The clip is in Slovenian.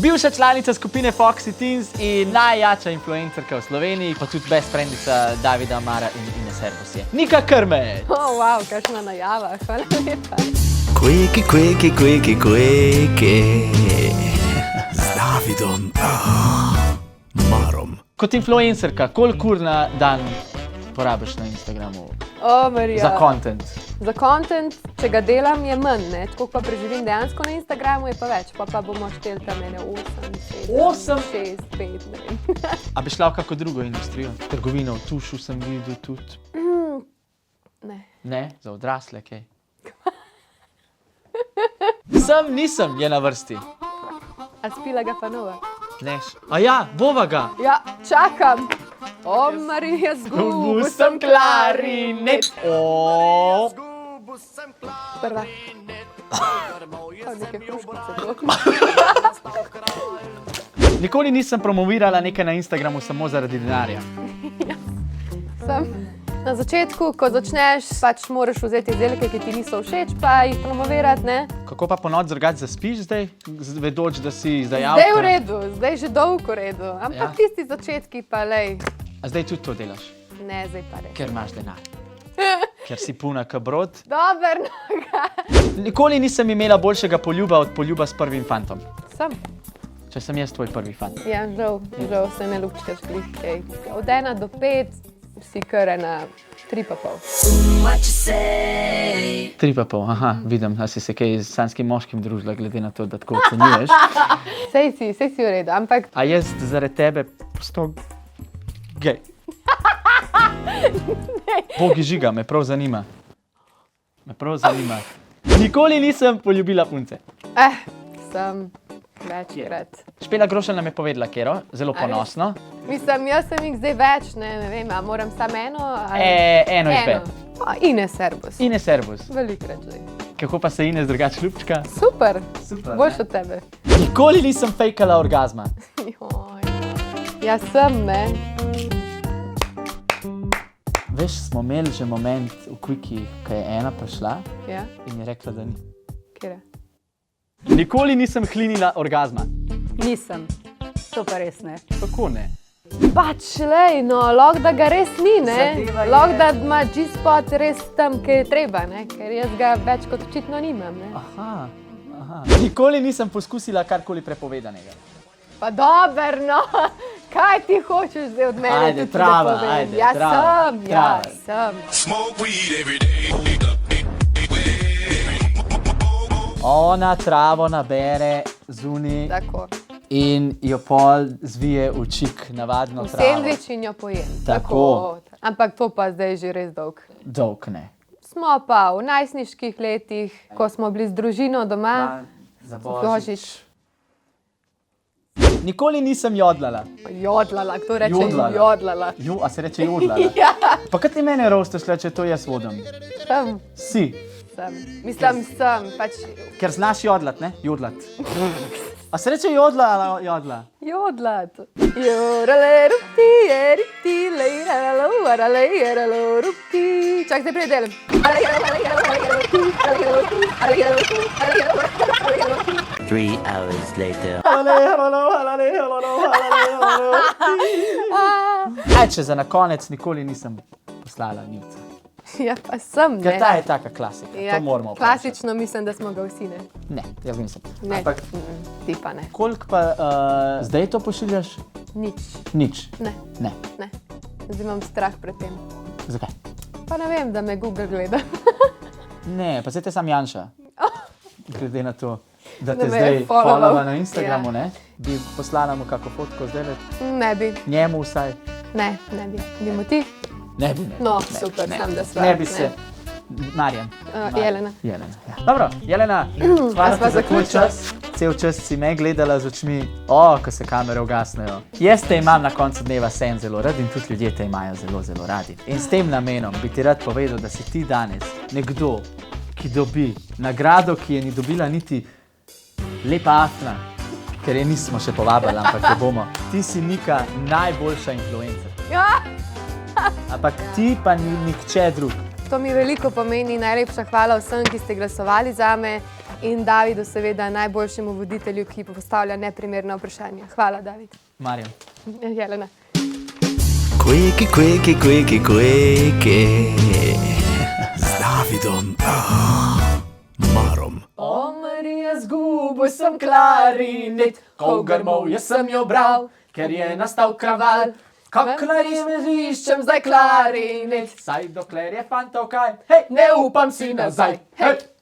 Bivša članica skupine Foxy Teens in najjača influencerka v Sloveniji, pa tudi best friendica Davida Amara in Ines Servus je Nika Krmec. Wow, kakšna najava, hvala lepa. Quickie. Z Davidom Marom. Kot influencerka, koliko ur na dan porabiš na Instagramu? O, Marija. Za content. Za content, če ga delam, je manj, ne? Tako pa preživim dejansko na Instagramu, je pa več. Pa bomo šteli tam ene 8, 7, 6, 5, ne vem. A bi šla v kako drugo industrijo? Trgovino v tušu sem videl tudi. Ne. Ne? Za odrasle, kaj? Nisem je na vrsti. A spila ga pa nova? Neš. A ja, bova ga. Ja, čakam. O, Marija, zgubil sem klarinet. O. Prva. O, neke hruškice to. Nikoli nisem promovirala nekaj na Instagramu samo zaradi denarja. Na začetku, ko začneš, pač moraš vzeti izdelke, ki ti niso všeč, pa jih promovirati, ne? Kako pa po noč drugače zaspiš zdaj, vedoč, da si izdajalka? Zdaj v redu, zdaj že dolgo v redu. Ampak tisti začetki pa lej. A zdaj tudi to delaš? Ne, zdaj pa res. Ker imaš denar. Ker si puna kabrod. Dober, noga. Nikoli nisem imela boljšega poljuba od poljuba s prvim fantom. Sem. Če sem jaz tvoj prvi fant. Ja, žal se ne lučkaš glih kaj. Od 1 do 5 si kar ena 3,5. 3,5, aha, vidim, da si se kaj s sanskim moškim družila, glede na to, da tako ocenjuješ. Sej si v redu, ampak... A jaz zaradi tebe postal gej? Bogi žiga, me prav zanima. Nikoli nisem poljubila punce. Sem večkrat. Špela Grošelj nam je povedala, Kero, zelo ponosno. Mislim, jaz sem jih zdaj več, ne vem, a moram samo eno? Eno izbed. Ines Servus. Ines Servus. Velikrat že. Kako pa se Ines drugače ljubčka? Super, boljš od tebe. Nikoli nisem fejkala orgazma. Ja, sem, ne. Veš, smo imeli že moment v Quickie, ko je ena prišla in je rekla, da ni. Kjera? Nikoli nisem hlinila orgazma. Nisem. To pa res ne. Kako ne? Pač, lej, no, lahko da ga res ni, ne? Lahko da ima G-spot res tam, kjer je treba, ne? Ker jaz ga več kot očitno nimam, ne? Aha. Nikoli nisem poskusila karkoli prepovedanega. Pa dober, no! Kaj ti hočeš zdaj od mene? Ajde, trava, ajde, trava. Ja, sem. Ona travo nabere zunaj in jo pol zvije v čik, navadno travo. Sendvič in jo pojem. Tako. Ampak to pa zdaj že res dolg. Dolg ne. Smo pa v najstniških letih, ko smo bili z družino doma. Za Božič. Nikoli nisem jodlala. Jodlala, kdo reče jodlala? A se reče jodlala? Ja. Pa kaj ti mene rostaš, če to jaz vodim? Sem. Si. Mislim, sem. Ker znaš jodlat, ne? Jodlat. A se reče jodla ali jodla? Jodlat. Jorale rupti, eripti, lejralo, arale, eralo, rupti. Čak, zdaj predelem. 3 hours later. Če za na konec nikoli nisem poslala njivca. Ja, pa sem, ne. Ker ta je taka klasika, to moramo vprašati. Klasično mislim, da smo ga vsi, ne. Ne, jaz nisem. Ne, ti pa ne. Koliko pa zdaj to pošiljaš? Nič? Ne. Zdaj imam strah pred tem. Zakaj? Pa ne vem, da me Google gleda. Ne, pa zdaj te sam Janša. Glede na to, da te zdaj followava na Instagramu, ne? Bi poslala mu kako fotko zdaj? Ne bi. Njemu vsaj? Ne bi. Bimo ti? Ne bi. No, super, sam da sva. Ne bi se. Marjan. Jelena. Dobro, Jelena, hvala za tvoj čas. Cel čas si me gledala z očmi, ko se kamere ugasnejo. Jaz te imam na koncu dneva vsem zelo rad in tudi ljudje te imajo zelo, zelo radi. In s tem namenom bi ti rad povedal, da si ti danes nekdo, ki dobi nagrado, ki je ni dobila niti Lepa Afna, ker je nismo še povabili, ampak jo bomo. Ti si Nika najboljša influencer. Ampak ti pa ni nihče drug. To mi veliko pomeni. Najlepša hvala vsem, ki ste glasovali zame in Davidu, seveda najboljšemu voditelju, ki postavlja neprimerna vprašanja. Hvala, David. Marjan. Jelena. Quickie, quickie, quickie, quickie. Z Davidom. Marom. O, Marija, zgubil sem klarinet, ko grmov jaz sem jo bral, ker je nastal kraval. Kak klarinet iščem zdaj klarinet, saj dokler je fantov kaj, hej, ne upam si nazaj, hej.